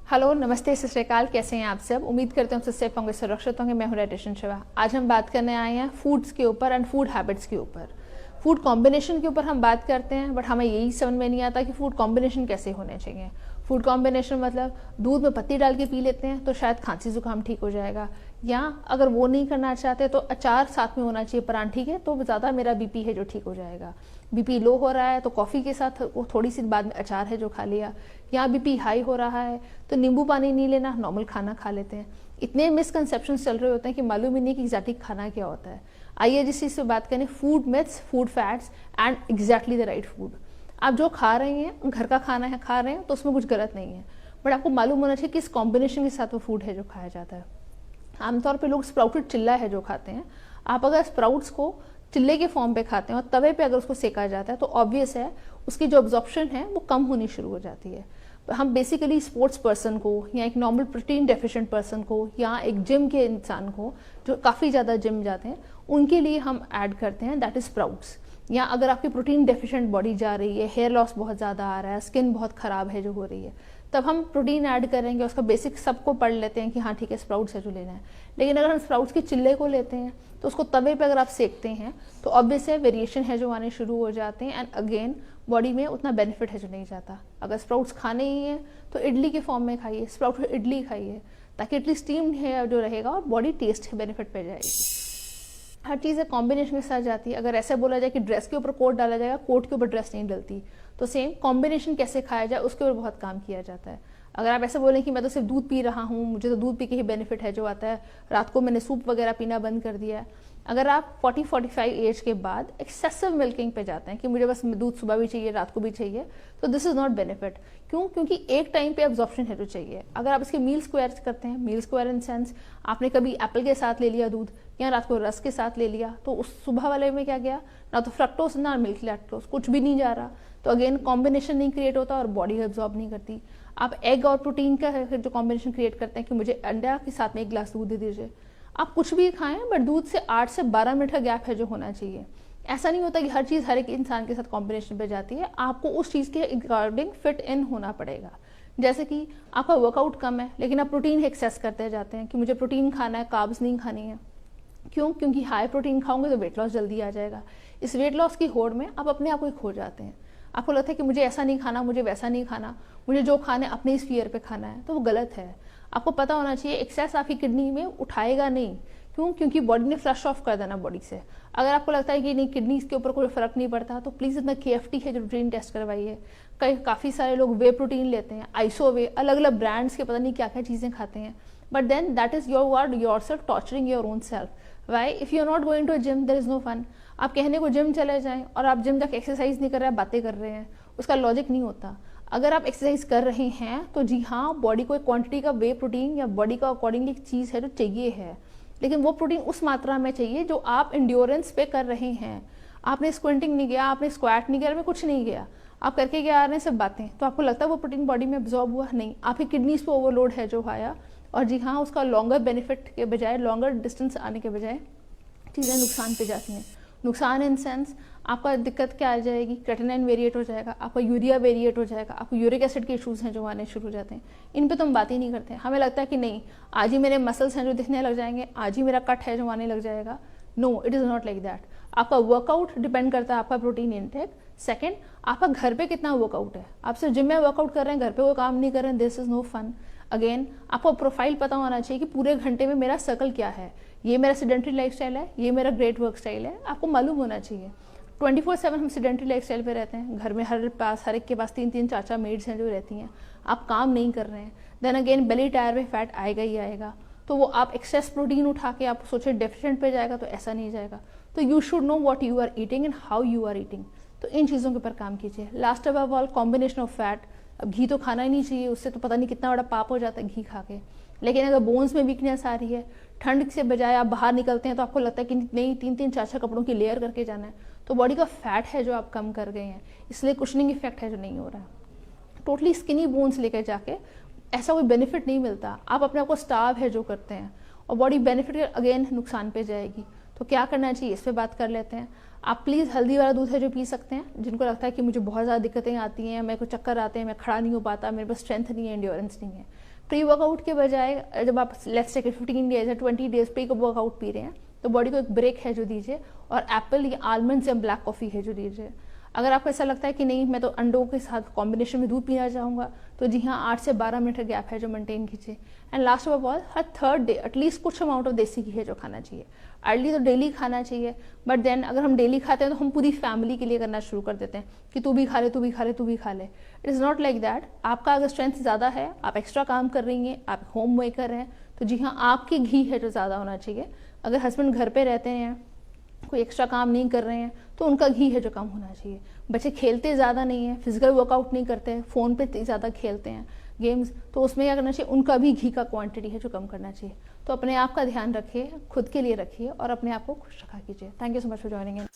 Hello, नमस्ते, सत श्री अकाल। कैसे हैं आप सब? उम्मीद करते हैं हम सबसे होंगे, सुरक्षित होंगे। मैं हूं रेडिएशन शिवा। आज हम बात करने आए हैं फूड्स के ऊपर एंड फूड हैबिट्स के ऊपर। फूड कॉम्बिनेशन के ऊपर हम बात करते हैं, बट हमें यही समझ में नहीं आता कि फूड कॉम्बिनेशन कैसे होने चाहिए। फूड कॉम्बिनेशन मतलब दूध में पत्ती डाल के पी लेते हैं तो शायद खांसी जुकाम ठीक हो जाएगा, या अगर वो नहीं करना चाहते तो अचार साथ में होना चाहिए परांठी के, तो ज़्यादा मेरा बीपी है जो ठीक हो जाएगा। बीपी लो हो रहा है तो कॉफ़ी के साथ वो थोड़ी सी बाद में अचार है जो खा लिया, या बीपी हाई हो रहा है तो नींबू पानी नहीं लेना, नॉर्मल खाना खा लेते हैं। इतने मिसकंसेप्शंस चल रहे होते हैं कि मालूम ही नहीं कि एग्जैक्टली खाना क्या होता है। आइए जिस चीज़ से बात करें, food myths, food fats and exactly the right food. आप जो खा रहे हैं, घर का खाना है खा रहे हैं तो उसमें कुछ गलत नहीं है, बट आपको मालूम होना चाहिए कि इस कॉम्बिनेशन के साथ वो फूड है जो खाया जाता है। आमतौर पे लोग स्प्राउटेड चिल्ला है जो खाते हैं। आप अगर स्प्राउट्स को चिल्ले के फॉर्म पे खाते हैं और तवे पे अगर उसको सेका जाता है तो ऑब्वियस है उसकी जो ऑब्जॉर्प्शन है वो कम होनी शुरू हो जाती है। हम बेसिकली स्पोर्ट्स पर्सन को, या एक नॉर्मल प्रोटीन डेफिशिएंट पर्सन को, या एक जिम के इंसान को जो काफ़ी ज़्यादा जिम जाते हैं, उनके लिए हम ऐड करते हैं दैट इज स्प्राउट्स। या अगर आपकी प्रोटीन डेफिशिएंट बॉडी जा रही है, हेयर लॉस बहुत ज़्यादा आ रहा है, स्किन बहुत ख़राब है जो हो रही है, तब हम प्रोटीन ऐड करेंगे। उसका बेसिक सबको पढ़ लेते हैं कि हाँ ठीक है स्प्राउट्स है जो लेना है। लेकिन अगर हम स्प्राउट्स के चिल्ले को लेते हैं तो उसको तवे पे अगर आप सेकते हैं तो ऑब्वियस है वेरिएशन है जो आने शुरू हो जाते हैं, एंड अगेन बॉडी में उतना बेनिफिट है जो नहीं जाता। अगर स्प्राउट्स खाने ही है तो इडली के फॉर्म में खाइए, स्प्राउट इडली खाइए, ताकि एटलीस्ट स्टीम्ड है जो रहेगा और बॉडी टेस्ट बेनिफिट पे जाएगी। हर चीज़ कॉम्बिनेशन के साथ जाती है। अगर ऐसे बोला जाए कि ड्रेस के ऊपर कोट डाला जाएगा, कोट के ऊपर ड्रेस नहीं डलती, तो सेम कॉम्बिनेशन कैसे खाया जाए उसके ऊपर बहुत काम किया जाता है। अगर आप ऐसे बोलें कि मैं तो सिर्फ दूध पी रहा हूँ, मुझे तो दूध पी के ही बेनिफिट है जो आता है, रात को मैंने सूप वगैरह पीना बंद कर दिया है। अगर आप 40-45 एज के बाद एक्सेसिव मिल्किंग पे जाते हैं कि मुझे बस दूध सुबह भी चाहिए रात को भी चाहिए, तो दिस इज नॉट बेनिफिट। क्यों? क्योंकि एक टाइम पे एब्जॉर्प्शन है जो चाहिए। अगर आप इसके मील स्क्वायर करते हैं, मील स्क्वायर इन सेंस आपने कभी एप्पल के साथ ले लिया दूध, या रात को रस के साथ ले लिया, तो उस सुबह वाले में क्या गया? ना तो फ्रक्टोस ना मिल्क लैक्टोस, कुछ भी नहीं जा रहा, तो अगेन कॉम्बिनेशन नहीं क्रिएट होता और बॉडी एब्जॉर्ब नहीं करती। आप एग और प्रोटीन का जो कॉम्बिनेशन क्रिएट करते हैं कि मुझे अंडा के साथ में एक गिलास दूध दे दीजिए, आप कुछ भी खाएं बट दूध से 8 से 12 मिनट का गैप है जो होना चाहिए। ऐसा नहीं होता कि हर चीज़ हर एक इंसान के साथ कॉम्बिनेशन पे जाती है, आपको उस चीज़ के अकॉर्डिंग फिट इन होना पड़ेगा। जैसे कि आपका वर्कआउट कम है लेकिन आप प्रोटीन एक्सेस करते जाते हैं कि मुझे प्रोटीन खाना है, कार्ब्स नहीं खानी है। क्यों? क्योंकि हाई प्रोटीन खाओगे तो वेट लॉस जल्दी आ जाएगा। इस वेट लॉस की होड़ में आप अपने आप को खो जाते हैं। आपको लगता है कि मुझे ऐसा नहीं खाना, मुझे वैसा नहीं खाना, मुझे जो खाना है अपने स्फीयर पे खाना है, तो वो गलत है। आपको पता होना चाहिए एक्सेस आपकी किडनी में उठाएगा नहीं। क्यों? क्योंकि बॉडी ने फ्लश ऑफ कर देना बॉडी से। अगर आपको लगता है कि नहीं किडनी के ऊपर कोई फर्क नहीं पड़ता, तो प्लीज़ इतना KFT है जो प्रोटीन टेस्ट करवाइए। काफ़ी सारे लोग वे प्रोटीन लेते हैं, आइसो वे, अलग अलग ब्रांड्स के पता नहीं क्या क्या चीज़ें खाते हैं, but then that is your self torturing your own self. Why? If you are not going to a gym there is no fun. आप कहने को जिम चले जाएं और आप जिम जाकर एक्सरसाइज नहीं कर रहे हैं, बातें कर रहे हैं, उसका लॉजिक नहीं होता। अगर आप एक्सरसाइज कर रहे हैं तो जी हाँ, बॉडी को एक क्वांटिटी का वे प्रोटीन या बॉडी का अकॉर्डिंगली एक चीज़ है जो चाहिए है, लेकिन वो प्रोटीन उस मात्रा में चाहिए जो आप इंड्योरेंस पे कर रहे हैं। आपने स्क्विंटिंग नहीं किया, आपने स्क्वाट नहीं किया, में कुछ नहीं किया, आप करके क्या आ रहे हैं सब बातें, तो आपको लगता है वो प्रोटीन बॉडी में एब्जॉर्ब हुआ? नहीं, आपकी किडनीज पे ओवरलोड है जो आया, और जी हाँ उसका लॉन्गर बेनिफिट के बजाय, लॉन्गर डिस्टेंस आने के बजाय चीज़ें नुकसान पे जाती हैं। नुकसान इन सेंस आपका दिक्कत क्या आ जाएगी? क्रेटिनाइन वेरिएट हो जाएगा, आपका यूरिया वेरिएट हो जाएगा, आपको यूरिक एसिड के इशूज़ हैं जो आने शुरू हो जाते हैं। इन पे तो हम बात ही नहीं करते। हमें लगता है कि नहीं आज ही मेरे मसल्स हैं जो दिखने लग जाएंगे, आज ही मेरा कट है जो आने लग जाएगा। No, it is not like that. आपका वर्कआउट डिपेंड करता है आपका प्रोटीन इनटेक। सेकेंड, आपका घर पे कितना वर्कआउट है। आप सिर्फ जिम में वर्कआउट कर रहे हैं, घर पे वो काम नहीं कर रहे हैं, this is no fun. Again आपको प्रोफाइल पता होना चाहिए कि पूरे घंटे में मेरा सर्कल क्या है। ये मेरा सेडेंटरी लाइफस्टाइल है, ये मेरा ग्रेट वर्क स्टाइल है, आपको मालूम होना चाहिए। 24/7 हम सेडेंटरी लाइफस्टाइल पे रहते हैं, घर में हर एक के पास 3-3 4-4 मेड्स हैं जो रहती हैं, आप काम नहीं कर रहे हैं, देन अगेन बेली टायर में फैट आएगा ही आएगा। तो वो आप एक्सेस प्रोटीन उठा के आप सोचे डेफिशिएंट पे जाएगा, तो ऐसा नहीं जाएगा। तो you should know what you are eating and how you are eating. तो इन चीज़ों के ऊपर काम कीजिए। Last above all, combination of fat. अब घी तो खाना ही नहीं चाहिए, उससे तो पता नहीं कितना बड़ा पाप हो जाता है घी खा के। लेकिन अगर बोन्स में वीकनेस आ रही है, ठंड से बजाय आप बाहर निकलते हैं तो आपको लगता है कि नहीं 3-3 4-4 कपड़ों की लेयर करके जाना है, तो बॉडी का फैट है जो आप कम कर गए हैं, इसलिए कुशनिंग इफेक्ट है जो नहीं हो रहा है। टोटली स्किनी बोन्स लेकर जाके ऐसा कोई बेनिफिट नहीं मिलता। आप अपने आप को स्टार्व है जो करते हैं, और बॉडी बेनिफिट अगेन नुकसान पे जाएगी। तो क्या करना चाहिए इस पर बात कर लेते हैं। आप प्लीज़ हल्दी वाला दूध है जो पी सकते हैं। जिनको लगता है कि मुझे बहुत ज़्यादा दिक्कतें आती हैं, मेरे को चक्कर आते हैं, मैं खड़ा नहीं हो पाता, मेरे पास स्ट्रेंथ नहीं है, एंड्योरेंस नहीं है, प्री वर्कआउट के बजाय जब आप लेट्स टेक 15 डेज या 20 डेज प्री वर्कआउट पी रहे हैं तो बॉडी को एक ब्रेक है जो दीजिए, और एप्पल या आलमंड्स या ब्लैक कॉफ़ी है जो दीजिए। अगर आपको ऐसा लगता है कि नहीं मैं तो अंडों के साथ कॉम्बिनेशन में दूध पीना चाहूँगा, तो जी हाँ 8 से 12 मिनट का गैप है जो मेंटेन कीजिए। And last of all, her third day at least कुछ अमाउंट ऑफ देसी घी है जो खाना चाहिए। अर्ली तो डेली खाना चाहिए, बट देन अगर हम डेली खाते हैं तो हम पूरी फैमिली के लिए करना शुरू कर देते हैं कि तू भी खा ले, तू भी खा ले, तू भी खा ले। It is not like that. आपका अगर स्ट्रेंथ ज़्यादा है, आप एक्स्ट्रा काम कर रही हैं, आप होम मेकर हैं, तो जी हाँ आपके घी है जो ज़्यादा होना चाहिए। अगर हस्बैंड घर पे रहते हैं, कोई एक्स्ट्रा काम नहीं कर रहे हैं, तो उनका घी है जो कम होना चाहिए। बच्चे खेलते ज़्यादा नहीं हैं, फिजिकल वर्कआउट नहीं करते हैं, फ़ोन पे ज़्यादा खेलते हैं गेम्स, तो उसमें क्या करना चाहिए, उनका भी घी का क्वांटिटी है जो कम करना चाहिए। तो अपने आप का ध्यान रखिए, खुद के लिए रखिए और अपने आप को खुश रखा कीजिए। Thank you so much for joining in.